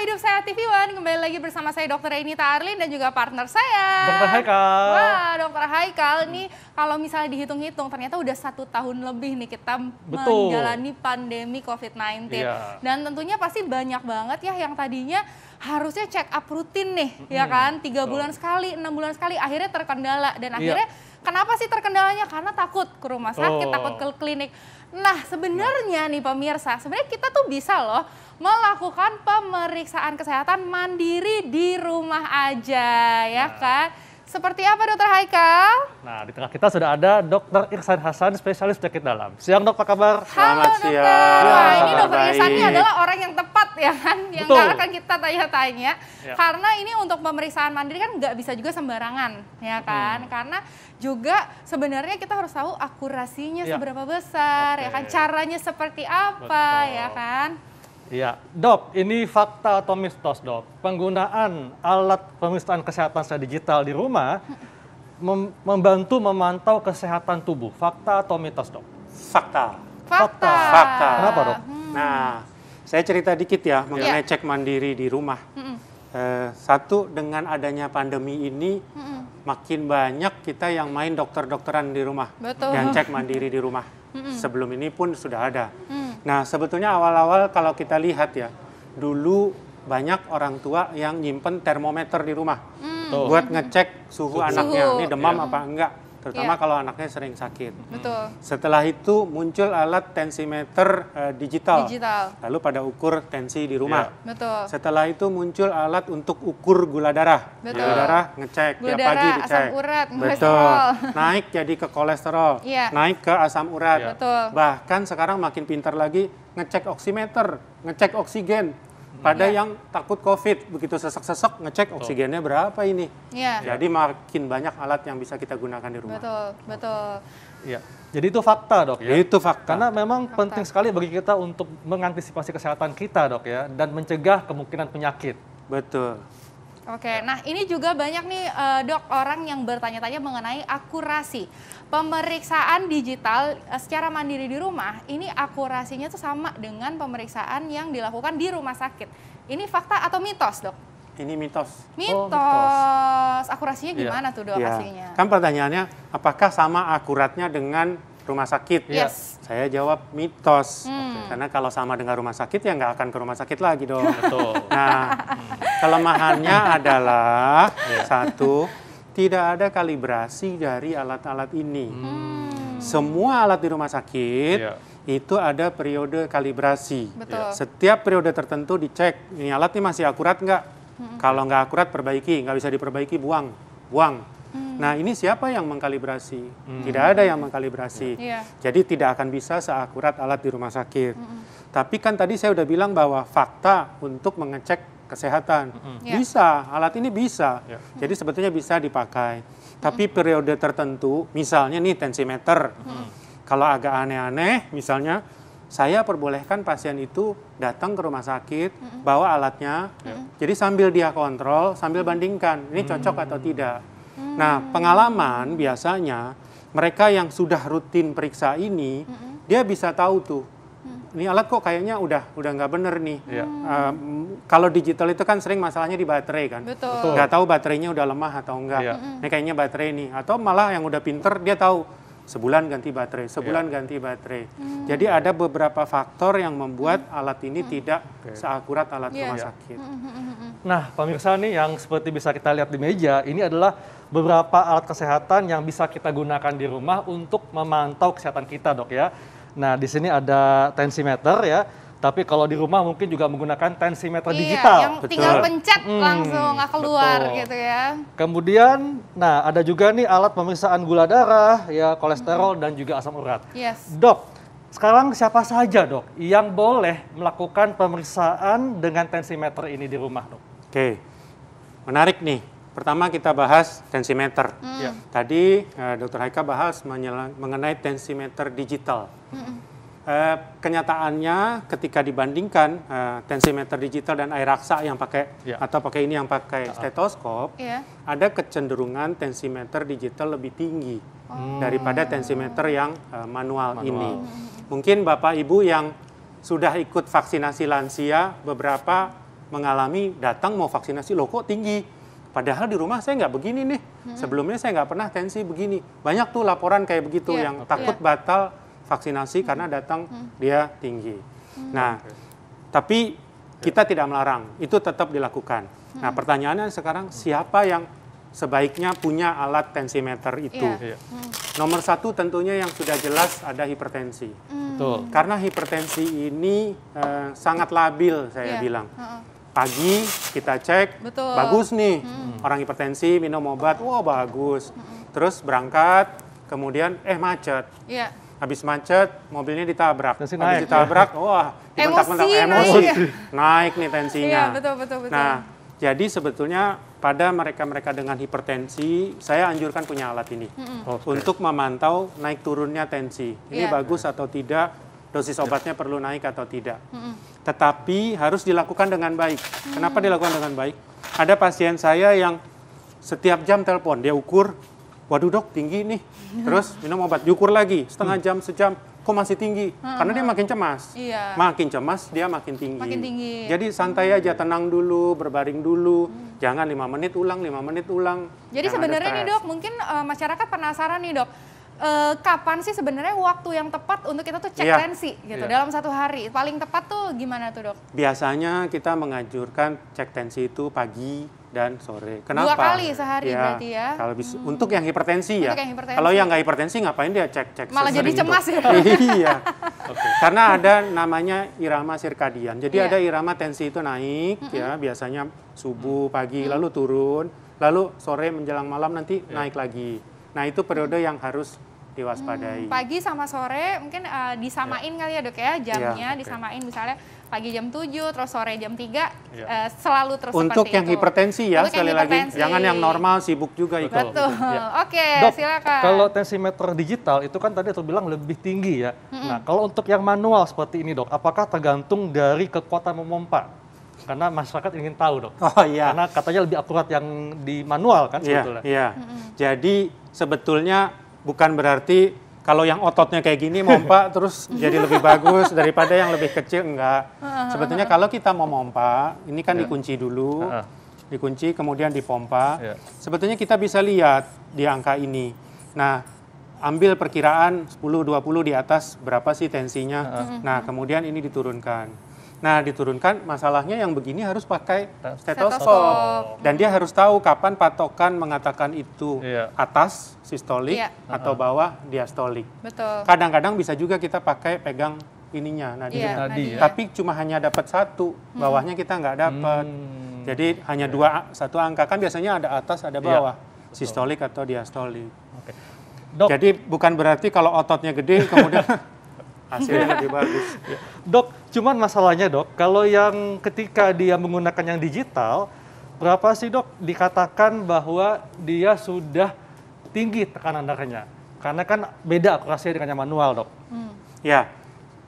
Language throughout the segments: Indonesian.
Hidup Sehat TV One, kembali lagi bersama saya Dr. Renita Arlin dan juga partner saya. Dr. Haikal. Wah, Dr. Haikal nih kalau misalnya dihitung-hitung ternyata udah 1 tahun lebih nih kita menjalani pandemi COVID-19. Iya. Dan tentunya pasti banyak banget ya yang tadinya harusnya check up rutin nih, ya kan? 3 bulan sekali, 6 bulan sekali, akhirnya terkendala. Dan akhirnya kenapa sih terkendalanya? Karena takut ke rumah sakit, takut ke klinik. Nah, sebenarnya nih pemirsa, sebenarnya kita tuh bisa loh melakukan pemeriksaan kesehatan mandiri di rumah aja, ya kan? Seperti apa Dokter Haikal? Nah, di tengah kita sudah ada Dr. Irsan Hasan, spesialis penyakit dalam. Siang dok, apa kabar? Halo dokter. Wah, ini Dokter Irsan ini adalah orang yang tepat ya kan, yang nggak akan kita tanya-tanya. Karena ini untuk pemeriksaan mandiri kan nggak bisa juga sembarangan, ya kan? Karena juga sebenarnya kita harus tahu akurasinya seberapa besar, ya kan? Caranya seperti apa, ya kan? Iya, dok, ini fakta atau mitos dok? Penggunaan alat pemeriksaan kesehatan secara digital di rumah membantu memantau kesehatan tubuh. Fakta atau mitos dok? Fakta. Fakta. Kenapa dok? Nah, saya cerita dikit ya mengenai cek mandiri di rumah. Satu, dengan adanya pandemi ini makin banyak kita yang main dokter-dokteran di rumah. Betul. Yang cek mandiri di rumah. Sebelum ini pun sudah ada. Nah, sebetulnya awal-awal kalau kita lihat ya, dulu banyak orang tua yang nyimpen termometer di rumah buat ngecek suhu anaknya, ini demam apa enggak, terutama kalau anaknya sering sakit. Betul. Setelah itu muncul alat tensimeter digital, lalu pada ukur tensi di rumah. Betul. Setelah itu muncul alat untuk ukur gula darah, gula darah ngecek, Gula tiap pagi darah, dicek. asam urat, Betul. kolesterol. Naik jadi ke kolesterol, naik ke asam urat. Betul. Bahkan sekarang makin pintar lagi ngecek oximeter, ngecek oksigen. Pada yang takut COVID, begitu sesek-sesek ngecek oksigennya berapa ini. Jadi makin banyak alat yang bisa kita gunakan di rumah. Betul, betul. Iya. Jadi itu fakta dok ya? Itu fakta. Karena memang penting sekali bagi kita untuk mengantisipasi kesehatan kita dok ya, dan mencegah kemungkinan penyakit. Betul. Oke, nah ini juga banyak nih dok orang yang bertanya-tanya mengenai akurasi. Pemeriksaan digital secara mandiri di rumah, ini akurasinya tuh sama dengan pemeriksaan yang dilakukan di rumah sakit. Ini fakta atau mitos dok? Ini mitos. Mitos. Akurasinya gimana tuh dok aslinya? Kan pertanyaannya, apakah sama akuratnya dengan rumah sakit? Yes. Saya jawab mitos. Karena kalau sama dengan rumah sakit ya nggak akan ke rumah sakit lagi dong. Betul. Nah, kelemahannya adalah satu, tidak ada kalibrasi dari alat-alat ini. Semua alat di rumah sakit itu ada periode kalibrasi. Betul. Setiap periode tertentu dicek, ini alat ini masih akurat nggak? Kalau nggak akurat perbaiki, nggak bisa diperbaiki buang. Nah, ini siapa yang mengkalibrasi? Tidak ada yang mengkalibrasi. Jadi tidak akan bisa seakurat alat di rumah sakit. Tapi kan tadi saya udah bilang bahwa fakta untuk mengecek kesehatan. Bisa, alat ini bisa. Jadi sebetulnya bisa dipakai. Tapi periode tertentu, misalnya nih tensimeter. Kalau agak aneh-aneh, misalnya saya perbolehkan pasien itu datang ke rumah sakit, bawa alatnya. Jadi sambil dia kontrol, sambil bandingkan, ini cocok atau tidak. Nah, pengalaman biasanya mereka yang sudah rutin periksa ini, dia bisa tahu tuh, ini alat kok kayaknya udah nggak bener nih. Kalau digital itu kan sering masalahnya di baterai kan. Betul. Nggak tahu baterainya udah lemah atau enggak. Ini kayaknya baterai nih. Atau malah yang udah pinter dia tahu sebulan ganti baterai, sebulan ganti baterai. Jadi ada beberapa faktor yang membuat alat ini tidak seakurat alat rumah sakit. Nah, pemirsa nih yang seperti bisa kita lihat di meja, ini adalah beberapa alat kesehatan yang bisa kita gunakan di rumah untuk memantau kesehatan kita dok ya. Nah, di sini ada tensimeter ya. Tapi kalau di rumah mungkin juga menggunakan tensimeter digital. Yang tinggal pencet langsung keluar gitu ya. Kemudian, nah ada juga nih alat pemeriksaan gula darah, ya kolesterol dan juga asam urat. Dok, sekarang siapa saja dok yang boleh melakukan pemeriksaan dengan tensimeter ini di rumah dok? Oke, menarik nih. Pertama kita bahas tensimeter. Tadi Dr. Haikal bahas mengenai tensimeter digital. Kenyataannya ketika dibandingkan tensimeter digital dan air raksa yang pakai atau pakai ini yang pakai stetoskop, ada kecenderungan tensimeter digital lebih tinggi daripada tensimeter yang manual ini. Mungkin Bapak Ibu yang sudah ikut vaksinasi lansia beberapa mengalami datang mau vaksinasi, loh kok tinggi? Padahal di rumah saya nggak begini nih. Sebelumnya saya nggak pernah tensi begini. Banyak tuh laporan kayak begitu yang takut batal vaksinasi karena datang dia tinggi. Nah, tapi kita tidak melarang, itu tetap dilakukan. Nah, pertanyaannya sekarang siapa yang sebaiknya punya alat tensimeter itu? Nomor satu tentunya yang sudah jelas ada hipertensi. Betul. Karena hipertensi ini sangat labil saya bilang. Pagi kita cek, bagus nih. Orang hipertensi minum obat, wah bagus. Terus berangkat, kemudian macet. Habis macet, mobilnya ditabrak. Tensi Habis naik, ditabrak, wah dibentak-bentak, emosi. Naik nih tensinya. Betul. Nah, jadi sebetulnya pada mereka-mereka dengan hipertensi, saya anjurkan punya alat ini. Untuk memantau naik turunnya tensi. Ini bagus atau tidak, dosis obatnya perlu naik atau tidak. Tetapi harus dilakukan dengan baik. Kenapa dilakukan dengan baik? Ada pasien saya yang setiap jam telepon, dia ukur, waduh dok tinggi nih, terus minum obat, diukur lagi, setengah jam, sejam, kok masih tinggi? Karena dia makin cemas. Makin cemas, dia makin tinggi. Jadi santai aja, tenang dulu, berbaring dulu, jangan 5 menit ulang, 5 menit ulang. Jadi sebenarnya nih dok, mungkin masyarakat penasaran nih dok, kapan sih sebenarnya waktu yang tepat untuk kita tuh cek tensi gitu dalam satu hari? Paling tepat tuh gimana tuh dok? Biasanya kita menganjurkan cek tensi itu pagi dan sore. Kenapa? 2 kali sehari berarti ya? Kalau bisa, untuk yang hipertensi ya. Yang hipertensi. Kalau yang nggak hipertensi ngapain dia cek-cek? Malah jadi cemas ya? Iya. Karena ada namanya irama sirkadian. Jadi ada irama tensi itu naik ya, biasanya subuh, pagi, lalu turun, lalu sore menjelang malam nanti naik lagi. Nah itu periode yang harus diwaspadai. Pagi sama sore mungkin disamain kali ya dok ya, jamnya disamain misalnya pagi jam 7, terus sore jam 3, selalu terus untuk seperti yang itu. hipertensi ya, Untuk sekali yang lagi, jangan yang normal sibuk juga ikut. Betul, oke Dok, silakan. kalau tensimeter digital itu kan tadi terbilang lebih tinggi ya. Nah, kalau untuk yang manual seperti ini dok, apakah tergantung dari kekuatan memompa? Karena masyarakat ingin tahu dok. Oh iya. Karena katanya lebih akurat yang di manual kan sebetulnya. Iya. Jadi sebetulnya bukan berarti kalau yang ototnya kayak gini mompa terus jadi lebih bagus daripada yang lebih kecil, enggak. Sebetulnya kalau kita mau mompa, ini kan dikunci dulu, dikunci kemudian dipompa. Sebetulnya kita bisa lihat di angka ini. Nah, ambil perkiraan 10-20 di atas berapa sih tensinya. Nah, kemudian ini diturunkan. Nah, diturunkan, masalahnya yang begini harus pakai stetoskop. Dan dia harus tahu kapan patokan mengatakan itu atas sistolik atau bawah diastolik. Betul. Kadang-kadang bisa juga kita pakai pegang ininya, nadi. Tapi cuma hanya dapat satu, bawahnya kita nggak dapat. Jadi hanya satu angka, kan biasanya ada atas, ada bawah. Sistolik atau diastolik. Dok, jadi bukan berarti kalau ototnya gede kemudian hasilnya lebih bagus. Dok, cuman masalahnya dok, kalau yang ketika dia menggunakan yang digital, berapa sih dok dikatakan bahwa dia sudah tinggi tekanan darahnya? Karena kan beda akurasinya dengan yang manual dok. Ya,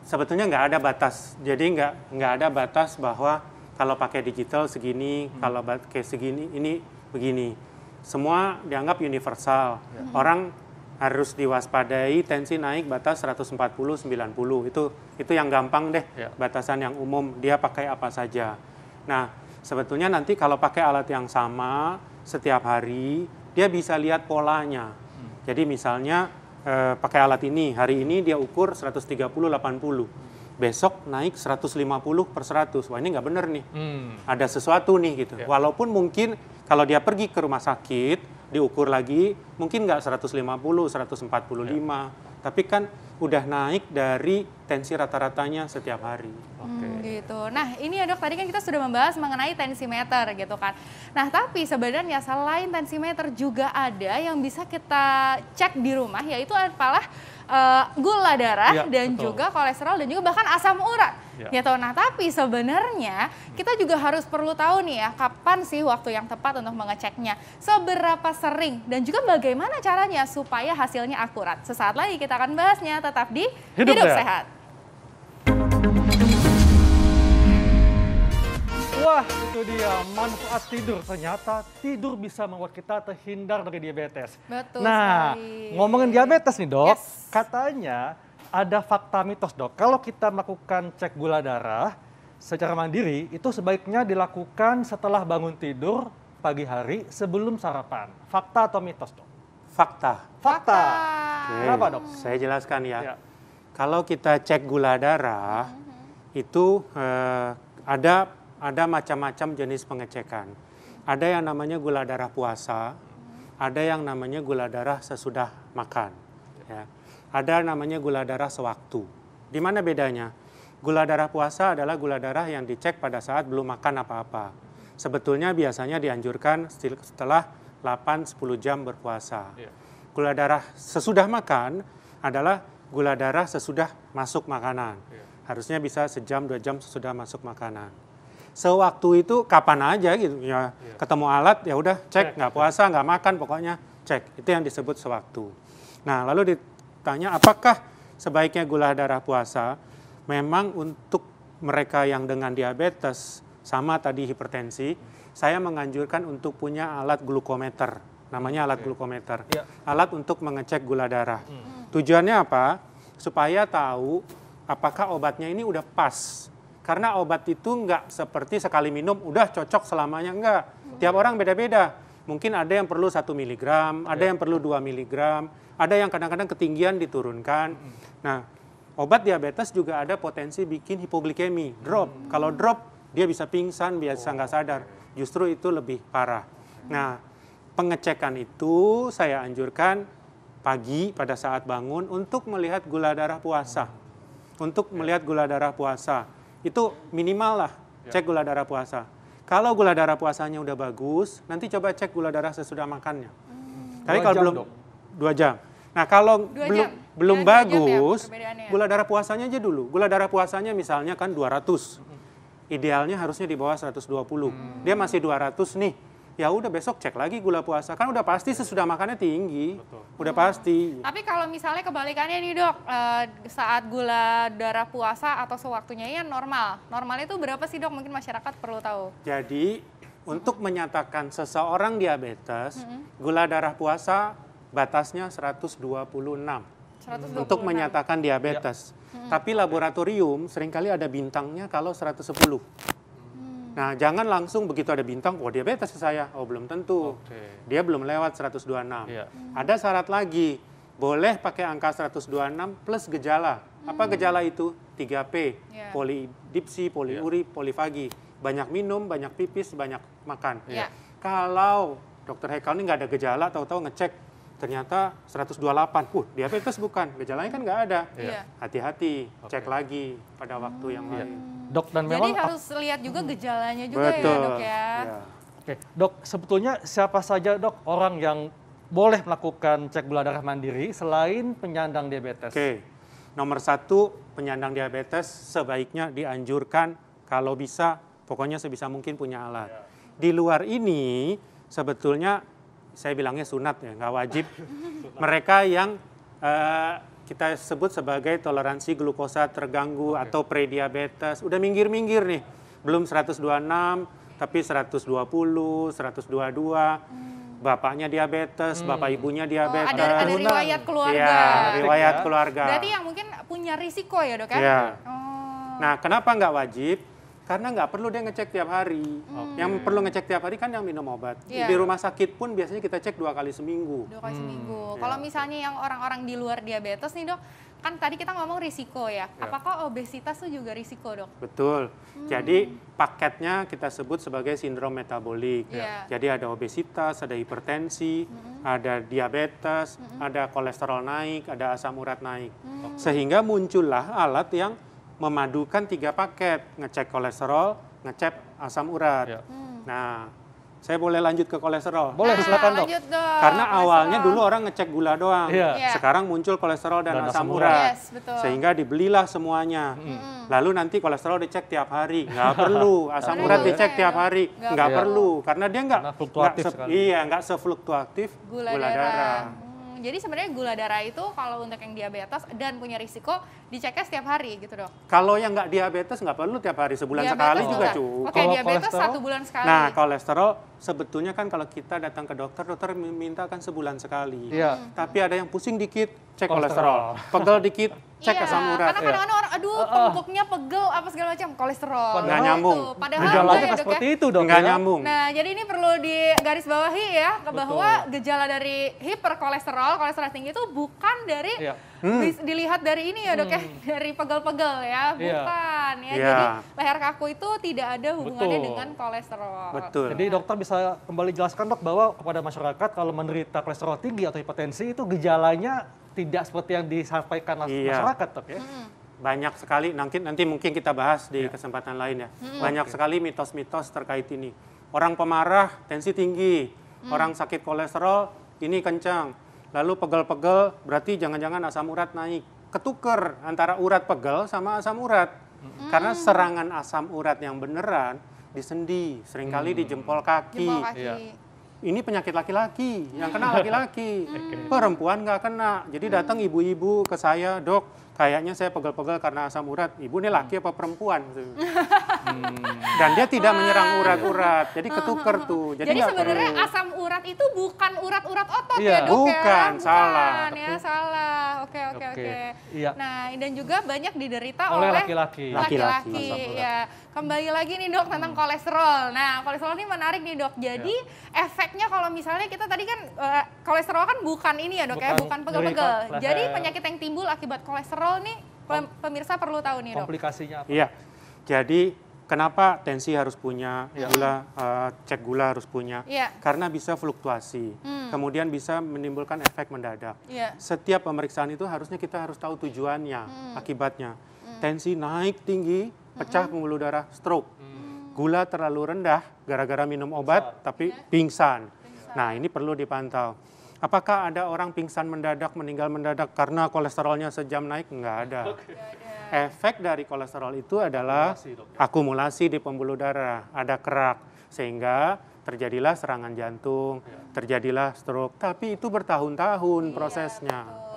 sebetulnya nggak ada batas. Jadi nggak ada batas bahwa kalau pakai digital segini, kalau pakai segini, ini begini. Semua dianggap universal. Orang harus diwaspadai tensi naik batas 140-90. Itu yang gampang deh, batasan yang umum, dia pakai apa saja. Nah, sebetulnya nanti kalau pakai alat yang sama setiap hari, dia bisa lihat polanya. Jadi misalnya pakai alat ini, hari ini dia ukur 130-80. Besok naik 150/100. Wah, ini nggak bener nih. Ada sesuatu nih gitu. Walaupun mungkin kalau dia pergi ke rumah sakit, diukur lagi, mungkin nggak 150, 145, tapi kan udah naik dari tensi rata-ratanya setiap hari. Gitu. Nah ini ya dok, tadi kan kita sudah membahas mengenai tensimeter gitu kan. Nah tapi sebenarnya selain tensimeter juga ada yang bisa kita cek di rumah, yaitu adalah gula darah dan juga kolesterol dan juga bahkan asam urat. Gitu. Nah tapi sebenarnya kita juga harus perlu tahu nih ya, kapan sih waktu yang tepat untuk mengeceknya, seberapa sering, dan juga bagaimana caranya supaya hasilnya akurat. Sesaat lagi kita akan bahasnya, tetap di Hidup Sehat. Wah, itu dia manfaat tidur. Ternyata tidur bisa membuat kita terhindar dari diabetes. Betul nah, sekali. Ngomongin diabetes nih dok, katanya ada fakta mitos dok. Kalau kita melakukan cek gula darah, secara mandiri itu sebaiknya dilakukan setelah bangun tidur pagi hari sebelum sarapan. Fakta atau mitos, Dok? Fakta. Fakta. Oke, Kenapa, Dok? Saya jelaskan ya. Ya. Kalau kita cek gula darah, itu ada macam-macam jenis pengecekan. Ada yang namanya gula darah puasa, ada yang namanya gula darah sesudah makan. Ya. Ada namanya gula darah sewaktu. Di mana bedanya? Gula darah puasa adalah gula darah yang dicek pada saat belum makan apa-apa. Sebetulnya biasanya dianjurkan setelah 8-10 jam berpuasa. Gula darah sesudah makan adalah gula darah sesudah masuk makanan. Harusnya bisa sejam 2 jam sesudah masuk makanan. Sewaktu itu kapan aja gitu ya, ketemu alat ya udah cek, nggak puasa nggak makan pokoknya cek, itu yang disebut sewaktu. Nah lalu ditanya apakah sebaiknya gula darah puasa? Memang untuk mereka yang dengan diabetes sama tadi hipertensi, saya menganjurkan untuk punya alat glukometer, namanya alat glukometer, alat untuk mengecek gula darah. Tujuannya apa? Supaya tahu apakah obatnya ini udah pas. Karena obat itu nggak seperti sekali minum, udah cocok selamanya, enggak. Tiap orang beda-beda. Mungkin ada yang perlu 1 mg, ada yang perlu 2 mg, ada yang kadang-kadang ketinggian diturunkan. Nah, obat diabetes juga ada potensi bikin hipoglikemi, drop. Kalau drop, dia bisa pingsan, biasa nggak sadar. Justru itu lebih parah. Nah, pengecekan itu saya anjurkan pagi pada saat bangun untuk melihat gula darah puasa. Untuk melihat gula darah puasa. Itu minimal lah cek gula darah puasa. Kalau gula darah puasanya udah bagus, nanti coba cek gula darah sesudah makannya. Tapi kalau belum 2 jam. Nah, kalau belum bagus, gula darah puasanya aja dulu. Gula darah puasanya misalnya kan 200. Idealnya harusnya di bawah 120. Dia masih 200 nih. Ya udah besok cek lagi gula puasa. Kan udah pasti sesudah makannya tinggi. Udah pasti. Tapi kalau misalnya kebalikannya nih dok, saat gula darah puasa atau sewaktunya ya normal. Normalnya itu berapa sih dok? Mungkin masyarakat perlu tahu. Jadi untuk menyatakan seseorang diabetes, gula darah puasa batasnya 126. 126. Untuk menyatakan diabetes. Tapi laboratorium seringkali ada bintangnya kalau 110. Nah, jangan langsung begitu ada bintang, oh diabetes saya. Oh, belum tentu. Dia belum lewat 126. Ada syarat lagi, boleh pakai angka 126 plus gejala. Apa gejala itu? 3P, polidipsi, poliuri, polifagi. Banyak minum, banyak pipis, banyak makan. Kalau dokter Hekal ini nggak ada gejala, tahu-tahu ngecek, ternyata 128. Diabetes bukan, gejalanya kan nggak ada. Hati-hati, cek lagi pada waktu yang lain. Dok, dan jadi memang harus lihat juga gejalanya juga ya dok ya. Oke, dok, sebetulnya siapa saja dok orang yang boleh melakukan cek gula darah mandiri selain penyandang diabetes? Oke, nomor 1 penyandang diabetes sebaiknya dianjurkan kalau bisa, pokoknya sebisa mungkin punya alat. Di luar ini sebetulnya saya bilangnya sunat ya, nggak wajib. Mereka yang kita sebut sebagai toleransi glukosa terganggu atau prediabetes, udah minggir-minggir nih, belum 126, tapi 120, 122, bapaknya diabetes, bapak ibunya diabetes. Ada riwayat keluarga. Iya, riwayat keluarga. Berarti yang mungkin punya risiko ya dok ya? Iya. Nah, kenapa nggak wajib? Karena nggak perlu dia ngecek tiap hari. Yang perlu ngecek tiap hari kan yang minum obat. Di rumah sakit pun biasanya kita cek 2 kali seminggu. 2 kali seminggu. Kalau misalnya yang orang-orang di luar diabetes nih dok, kan tadi kita ngomong risiko ya. Apakah obesitas itu juga risiko dok? Betul. Jadi paketnya kita sebut sebagai sindrom metabolik. Jadi ada obesitas, ada hipertensi, ada diabetes, ada kolesterol naik, ada asam urat naik. Sehingga muncullah alat yang memadukan 3 paket, ngecek kolesterol, ngecek asam urat. Nah, saya boleh lanjut ke kolesterol? Boleh, silakan dok. Karena awalnya dulu orang ngecek gula doang. Sekarang muncul kolesterol dan asam urat. Sehingga dibelilah semuanya. Lalu nanti kolesterol dicek tiap hari. Nggak perlu. Asam urat dicek tiap hari. Nggak perlu. Karena dia nggak sefluktuatif gula darah. Jadi sebenarnya gula darah itu kalau untuk yang diabetes dan punya risiko diceknya setiap hari gitu dok? Kalau yang nggak diabetes nggak perlu tiap hari, sebulan sekali juga cukup. Oke, diabetes 1 bulan sekali. Nah, kolesterol sebetulnya kan kalau kita datang ke dokter, dokter minta kan sebulan sekali. Tapi ada yang pusing dikit, cek kolesterol. Pegel dikit, cek asam urat. Karena kadang-kadang orang, aduh tengkuknya pegel, apa segala macam, kolesterol. Nggak nyambung. Padahal gejalanya ya, seperti itu dok. Nggak nyambung. Nah, jadi ini perlu digarisbawahi ya, bahwa gejala dari hiperkolesterol, kolesterol tinggi itu bukan dari dilihat dari ini ya dok ya, dari pegel-pegel ya, bukan ya. Jadi leher kaku itu tidak ada hubungannya dengan kolesterol. Betul. Jadi dokter bisa kembali jelaskan dok bahwa kepada masyarakat kalau menderita kolesterol tinggi atau hipertensi itu gejalanya tidak seperti yang disampaikan masyarakat dok ya. Banyak sekali, nanti mungkin kita bahas di kesempatan lain ya. Banyak sekali mitos-mitos terkait ini. Orang pemarah, tensi tinggi. Orang sakit kolesterol, ini kencang. Lalu pegel-pegel, berarti jangan-jangan asam urat naik. Ketuker antara urat pegel sama asam urat. Karena serangan asam urat yang beneran di sendi, seringkali di jempol kaki. Ini penyakit laki-laki, yang kena laki-laki. Perempuan nggak kena. Jadi datang ibu-ibu ke saya, dok, kayaknya saya pegel-pegel karena asam urat. Ibu ini laki apa perempuan? Dan dia tidak menyerang urat-urat, jadi ketuker tuh. Jadi sebenarnya asam urat itu bukan urat-urat otot ya dok bukan, ya? salah. Bukan ya, salah. Oke. Nah, dan juga banyak diderita oleh laki-laki. Ya. Kembali lagi nih dok tentang kolesterol. Nah, kolesterol ini menarik nih dok. Jadi efeknya kalau misalnya kita tadi kan kolesterol kan bukan ini ya dok ya, bukan pegel-pegel. Jadi penyakit yang timbul akibat kolesterol nih pemirsa perlu tahu nih dok. Komplikasinya apa? Iya. Jadi kenapa tensi harus punya gula, cek gula harus punya? Karena bisa fluktuasi. Kemudian bisa menimbulkan efek mendadak. Setiap pemeriksaan itu harusnya kita harus tahu tujuannya, akibatnya. Tensi naik tinggi, pecah pembuluh darah, stroke. Gula terlalu rendah gara-gara minum obat tapi pingsan. Nah, ini perlu dipantau. Apakah ada orang pingsan mendadak, meninggal mendadak karena kolesterolnya sejam naik? Enggak ada. Efek dari kolesterol itu adalah akumulasi di pembuluh darah, ada kerak, sehingga terjadilah serangan jantung, terjadilah stroke. Tapi itu bertahun-tahun prosesnya.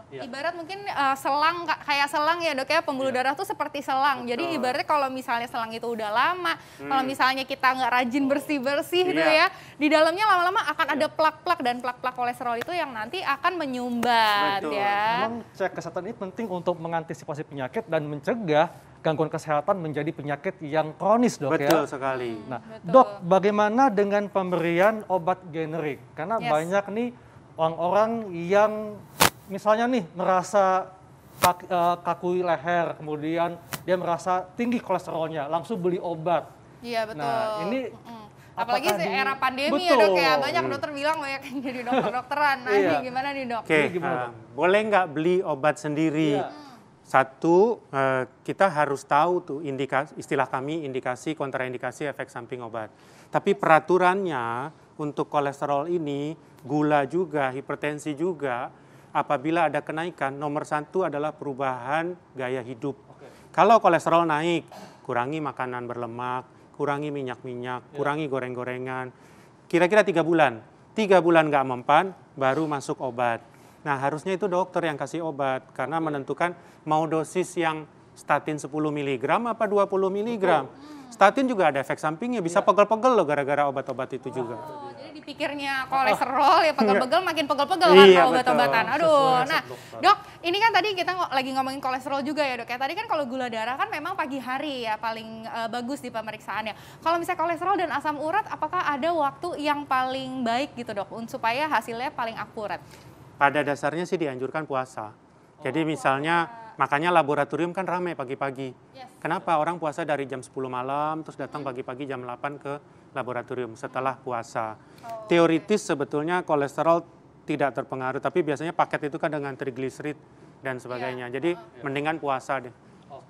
Ibarat mungkin selang, kayak selang ya dok ya, pembuluh darah tuh seperti selang. Jadi ibaratnya kalau misalnya selang itu udah lama, kalau misalnya kita nggak rajin bersih-bersih gitu ya, di dalamnya lama-lama akan ada plak-plak, dan plak-plak kolesterol itu yang nanti akan menyumbat ya. Memang cek kesehatan ini penting untuk mengantisipasi penyakit dan mencegah gangguan kesehatan menjadi penyakit yang kronis dok ya. Betul sekali. Nah dok, bagaimana dengan pemberian obat generik? Karena banyak nih orang-orang yang misalnya nih merasa kaku leher, kemudian dia merasa tinggi kolesterolnya, langsung beli obat. Iya betul. Nah ini apalagi era pandemi ya dok ya, banyak dokter bilang banyak yang jadi dokter-dokteran. Nah ini gimana nih dok? Oke, boleh nggak beli obat sendiri? Satu, kita harus tahu tuh istilah kami indikasi, kontraindikasi, efek samping obat. Tapi peraturannya untuk kolesterol ini, gula juga, hipertensi juga, apabila ada kenaikan, nomor satu adalah perubahan gaya hidup. Kalau kolesterol naik, kurangi makanan berlemak, kurangi minyak-minyak, kurangi goreng-gorengan. Kira-kira 3 bulan. 3 bulan nggak mempan, baru masuk obat. Nah, harusnya itu dokter yang kasih obat, karena menentukan mau dosis yang statin 10 mg apa 20 mg. Statin juga ada efek sampingnya, bisa pegel-pegel loh gara-gara obat-obat itu juga. Jadi dipikirnya kolesterol ya pegel-pegel, makin pegel-pegel kan obat-obatan. Aduh, nah dok, ini kan tadi kita lagi ngomongin kolesterol juga ya dok ya. Tadi kan kalau gula darah kan memang pagi hari ya paling bagus di pemeriksaannya. Kalau misalnya kolesterol dan asam urat, apakah ada waktu yang paling baik gitu dok, supaya hasilnya paling akurat? Pada dasarnya sih dianjurkan puasa. Jadi misalnya, makanya laboratorium kan ramai pagi-pagi. Kenapa? Orang puasa dari jam 10 malam, terus datang pagi-pagi jam 8 ke laboratorium setelah puasa. Teoritis sebetulnya kolesterol tidak terpengaruh, tapi biasanya paket itu kan dengan trigliserid dan sebagainya. Jadi mendingan puasa deh.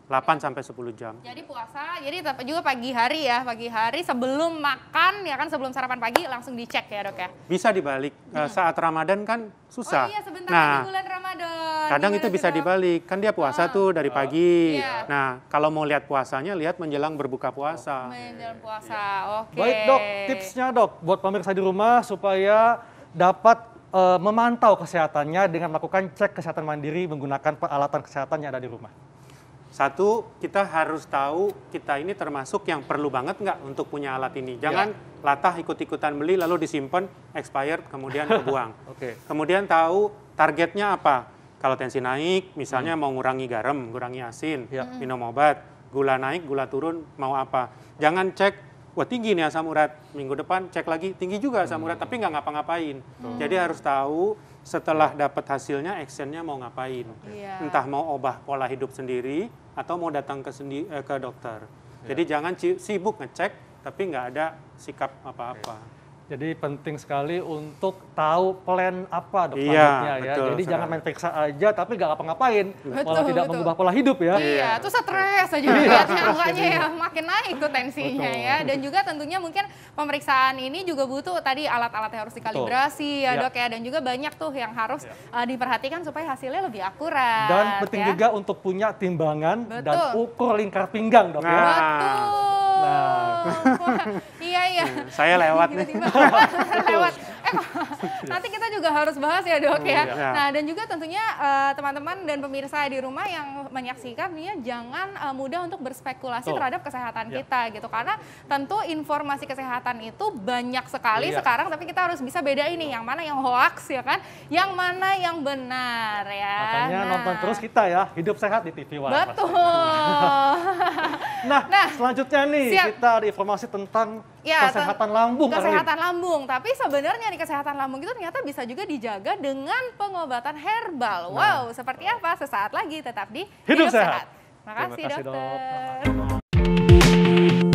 8 sampai 10 jam. Jadi puasa, jadi tapi juga pagi hari ya, pagi hari sebelum makan ya kan, sebelum sarapan pagi langsung dicek ya dok ya. Bisa dibalik, saat Ramadan kan susah. Oh iya, sebentar lagi bulan Ramadan. Kadang itu bisa dibalik, kan dia puasa tuh dari pagi. Nah, kalau mau lihat puasanya, lihat menjelang berbuka puasa. Menjelang puasa, oke. Baik dok, tipsnya dok, buat pemirsa di rumah supaya dapat memantau kesehatannya dengan melakukan cek kesehatan mandiri menggunakan peralatan kesehatan yang ada di rumah? Satu, kita harus tahu kita ini termasuk yang perlu banget nggak untuk punya alat ini. Jangan latah ikut-ikutan beli lalu disimpan, expired, kemudian kebuang. Kemudian tahu targetnya apa. Kalau tensi naik, misalnya mau ngurangi garam, ngurangi asin, minum obat, gula naik, gula turun, mau apa. Jangan cek, wah tinggi nih asam urat, minggu depan cek lagi, tinggi juga asam urat, tapi nggak ngapa-ngapain. Jadi harus tahu setelah dapat hasilnya, actionnya mau ngapain. Entah mau ubah pola hidup sendiri, atau mau datang ke dokter. Jadi jangan sibuk ngecek, tapi nggak ada sikap apa-apa. Jadi penting sekali untuk tahu plan apa dok selanjutnya ya. Jadi jangan main periksa aja tapi nggak ngapa-ngapain, malah tidak mengubah pola hidup ya. Iya, itu stres aja lihatnya angkanya ya, makin naik tuh tensinya ya. Dan juga tentunya mungkin pemeriksaan ini juga butuh tadi alat-alat yang harus dikalibrasi ya dok ya. Dan juga banyak tuh yang harus diperhatikan supaya hasilnya lebih akurat. Dan penting juga untuk punya timbangan dan ukur lingkar pinggang dok ya. Betul. Iya. Saya lewat nih. Lewat. Nanti kita juga harus bahas ya dok ya. Nah dan juga tentunya teman-teman dan pemirsa di rumah yang menyaksikan ya jangan mudah untuk berspekulasi terhadap kesehatan kita gitu. Karena tentu informasi kesehatan itu banyak sekali sekarang, tapi kita harus bisa beda ini yang mana yang hoax ya kan, yang mana yang benar ya. Makanya nonton terus kita ya, Hidup Sehat di TV One. Betul. Nah, selanjutnya nih kita ada informasi tentang kesehatan lambung. Kesehatan lambung, tapi sebenarnya nih kesehatan lambung itu ternyata bisa juga dijaga dengan pengobatan herbal. Wow, seperti apa? Sesaat lagi tetap di Hidup Sehat. Makasih dokter. Dok.